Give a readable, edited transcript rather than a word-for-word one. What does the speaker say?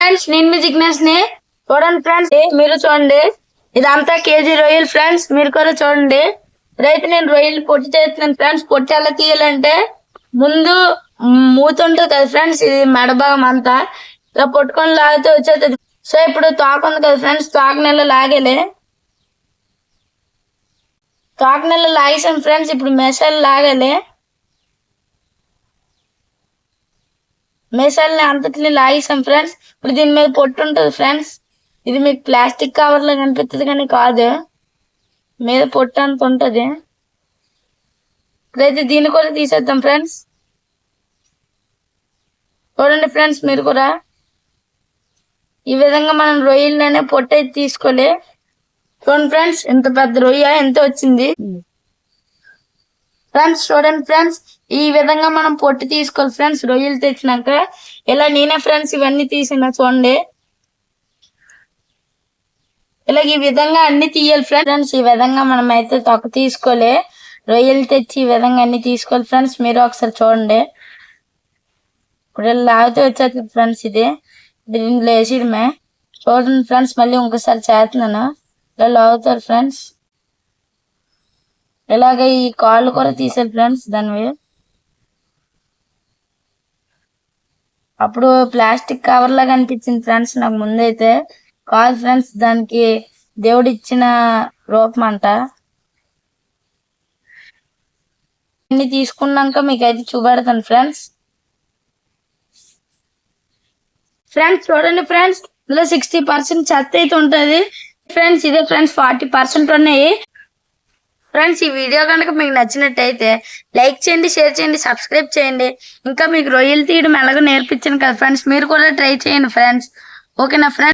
Friends నేను మీ జిగ్నేష్ ని చూడండి ఫ్రెండ్స్, మీరు చూడండి ఇదంతా కేజీ రొయ్యలు ఫ్రెండ్స్, మీరు కూడా చూడండి. రైతు నేను రొయ్యలు పొట్టి చేస్తున్నాను ఫ్రెండ్స్. పొట్టి ఎలా తీయాలంటే ముందు మూత ఉంటుంది కదా ఫ్రెండ్స్, ఇది మెడభాగం అంతా ఇలా పట్టుకొని లాగితే వచ్చేది. సో ఇప్పుడు తోక ఉంది కదా ఫ్రెండ్స్, తోక నెల లాగేలే, తోక నెల లాగేసాం ఫ్రెండ్స్. ఇప్పుడు మెసాలు లాగాలి, మెసాలని అంతటిని లాగేసాం ఫ్రెండ్స్. ఇప్పుడు దీని మీద పొట్టు ఉంటుంది ఫ్రెండ్స్. ఇది మీకు ప్లాస్టిక్ కవర్ లో కనిపిస్తుంది కానీ కాదు, మీద పొట్టు అంత ఉంటది. ఇప్పుడైతే దీన్ని కూడా తీసేద్దాం ఫ్రెండ్స్. చూడండి ఫ్రెండ్స్, మీరు కూడా ఈ విధంగా మనం రొయ్యలనే పొట్టు అయితే తీసుకోలే. చూడండి ఫ్రెండ్స్, ఎంత పెద్ద రొయ్య ఎంత వచ్చింది ఫ్రెండ్స్. చూడండి ఫ్రెండ్స్, ఈ విధంగా మనం పొట్టు తీసుకోవాలి ఫ్రెండ్స్. రొయ్యలు తెచ్చినాక ఇలా నేనే ఫ్రెండ్స్ ఇవన్నీ తీసిన చూడండి. ఇలాగ ఈ విధంగా అన్ని తీయాలి ఫ్రెండ్స్. ఈ విధంగా మనం అయితే తొక్క తీసుకోలే, రొయ్యలు తెచ్చి ఈ విధంగా అన్ని తీసుకోవాలి ఫ్రెండ్స్. మీరు ఒకసారి చూడండి, ఇప్పుడు ఇలా లాగితే వచ్చేస్తుంది ఫ్రెండ్స్. ఇది దీనిలో వేసిడమే. చూడండి ఫ్రెండ్స్, మళ్ళీ ఇంకోసారి చేస్తున్నాను. ఇలా లాగుతారు ఫ్రెండ్స్. ఇలాగ ఈ కాళ్ళు కూడా తీసేది ఫ్రెండ్స్ దానివి. అప్పుడు ప్లాస్టిక్ కవర్ లాగా అనిపించింది ఫ్రెండ్స్ నాకు ముందైతే. కాదు ఫ్రెండ్స్, దానికి దేవుడు ఇచ్చిన రూపం అంట. అన్ని తీసుకున్నాక మీకైతే చూపెడతాను ఫ్రెండ్స్. ఫ్రెండ్స్ చూడండి ఫ్రెండ్స్, ఇందులో 60% చెత్త అయితే ఉంటుంది ఫ్రెండ్స్. ఇదే ఫ్రెండ్స్ 40% ఉన్నాయి ఫ్రెండ్స్. ఈ వీడియో కనుక మీకు నచ్చినట్టయితే లైక్ చేయండి, షేర్ చేయండి, సబ్స్క్రైబ్ చేయండి. ఇంకా మీకు రొయ్యలు తీయడం ఎలాగో నేర్పించాను కదా ఫ్రెండ్స్, మీరు కూడా ట్రై చేయండి ఫ్రెండ్స్. ఓకేనా ఫ్రెండ్స్.